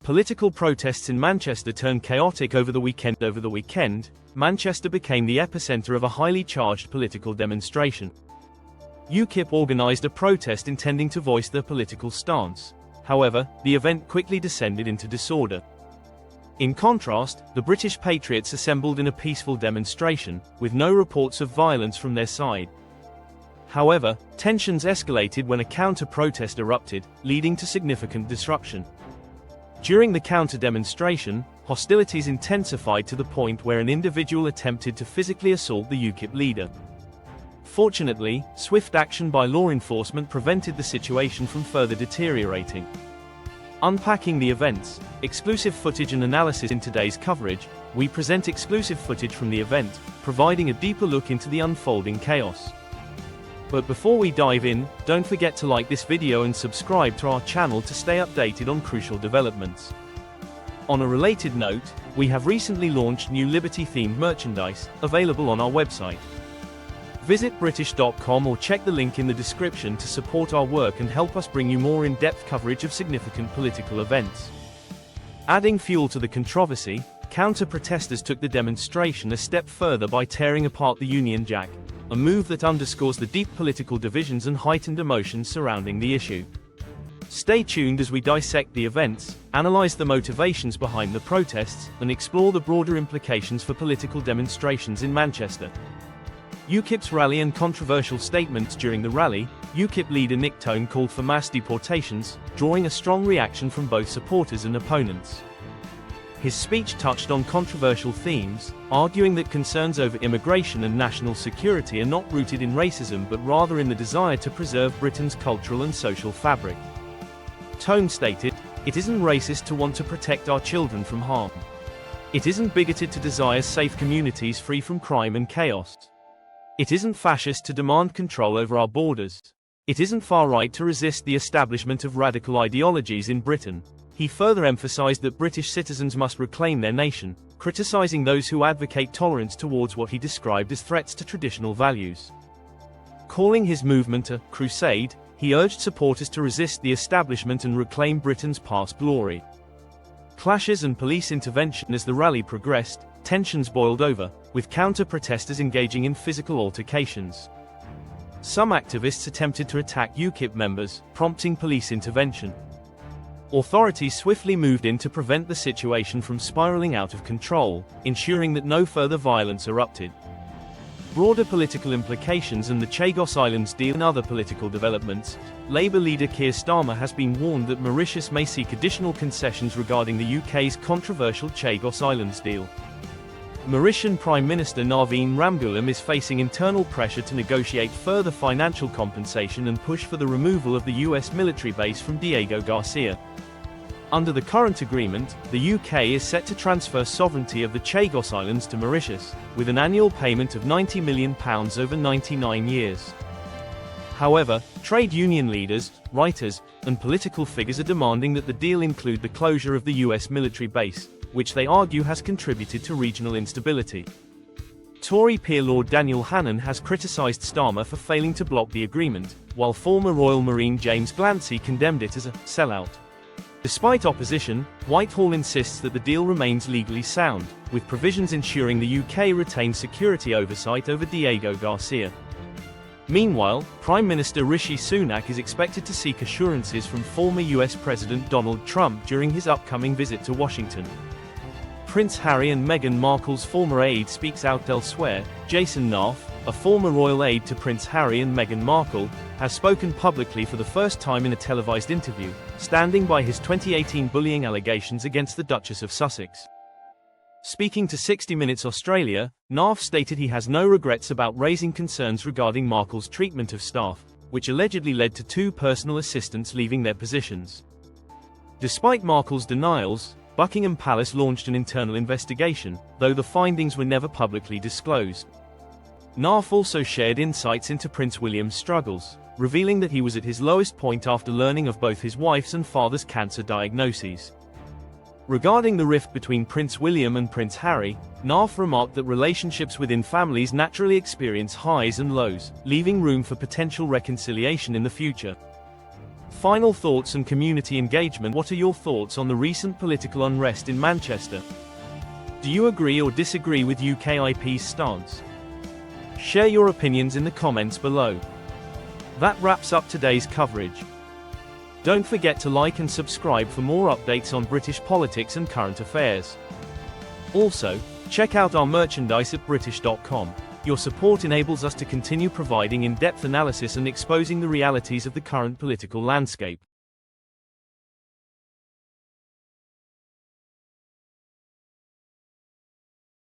Political protests in Manchester turned chaotic over the weekend. Manchester became the epicenter of a highly charged political demonstration. UKIP organized a protest intending to voice their political stance. However, the event quickly descended into disorder. In contrast, the British Patriots assembled in a peaceful demonstration, with no reports of violence from their side. However, tensions escalated when a counter-protest erupted, leading to significant disruption. During the counter-demonstration, hostilities intensified to the point where an individual attempted to physically assault the UKIP leader. Fortunately, swift action by law enforcement prevented the situation from further deteriorating. Unpacking the events, exclusive footage and analysis. In today's coverage, we present exclusive footage from the event, providing a deeper look into the unfolding chaos. But before we dive in, don't forget to like this video and subscribe to our channel to stay updated on crucial developments. On a related note, we have recently launched new Liberty-themed merchandise, available on our website. Visit British.com or check the link in the description to support our work and help us bring you more in-depth coverage of significant political events. Adding fuel to the controversy, counter-protesters took the demonstration a step further by tearing apart the Union Jack, a move that underscores the deep political divisions and heightened emotions surrounding the issue. Stay tuned as we dissect the events, analyze the motivations behind the protests, and explore the broader implications for political demonstrations in Manchester. UKIP's rally and controversial statements. During the rally, UKIP leader Nick Tone called for mass deportations, drawing a strong reaction from both supporters and opponents. His speech touched on controversial themes, arguing that concerns over immigration and national security are not rooted in racism but rather in the desire to preserve Britain's cultural and social fabric. Tone stated, "It isn't racist to want to protect our children from harm. It isn't bigoted to desire safe communities free from crime and chaos. It isn't fascist to demand control over our borders. It isn't far-right to resist the establishment of radical ideologies in Britain." He further emphasized that British citizens must reclaim their nation, criticizing those who advocate tolerance towards what he described as threats to traditional values. Calling his movement a crusade, he urged supporters to resist the establishment and reclaim Britain's past glory. Clashes and police intervention. As the rally progressed, tensions boiled over, with counter-protesters engaging in physical altercations. Some activists attempted to attack UKIP members, prompting police intervention. Authorities swiftly moved in to prevent the situation from spiraling out of control, ensuring that no further violence erupted. Broader political implications and the Chagos Islands deal. And other political developments, Labour leader Keir Starmer has been warned that Mauritius may seek additional concessions regarding the UK's controversial Chagos Islands deal. Mauritian Prime Minister Naveen Ramgoolam is facing internal pressure to negotiate further financial compensation and push for the removal of the US military base from Diego Garcia. Under the current agreement, the UK is set to transfer sovereignty of the Chagos Islands to Mauritius, with an annual payment of £90 million over 99 years. However, trade union leaders, writers, and political figures are demanding that the deal include the closure of the US military base, which they argue has contributed to regional instability. Tory peer Lord Daniel Hannan has criticised Starmer for failing to block the agreement, while former Royal Marine James Glancy condemned it as a sellout. Despite opposition, Whitehall insists that the deal remains legally sound, with provisions ensuring the UK retains security oversight over Diego Garcia. Meanwhile, Prime Minister Rishi Sunak is expected to seek assurances from former US President Donald Trump during his upcoming visit to Washington. Prince Harry and Meghan Markle's former aide speaks out elsewhere. Jason Nath, a former royal aide to Prince Harry and Meghan Markle, has spoken publicly for the first time in a televised interview, standing by his 2018 bullying allegations against the Duchess of Sussex. Speaking to 60 Minutes Australia, Nath stated he has no regrets about raising concerns regarding Markle's treatment of staff, which allegedly led to 2 personal assistants leaving their positions. Despite Markle's denials, Buckingham Palace launched an internal investigation, though the findings were never publicly disclosed. Nath also shared insights into Prince William's struggles, revealing that he was at his lowest point after learning of both his wife's and father's cancer diagnoses. Regarding the rift between Prince William and Prince Harry, Nath remarked that relationships within families naturally experience highs and lows, leaving room for potential reconciliation in the future. Final thoughts and community engagement. What are your thoughts on the recent political unrest in Manchester? Do you agree or disagree with UKIP's stance? Share your opinions in the comments below. That wraps up today's coverage. Don't forget to like and subscribe for more updates on British politics and current affairs. Also, check out our merchandise at British.com. Your support enables us to continue providing in-depth analysis and exposing the realities of the current political landscape.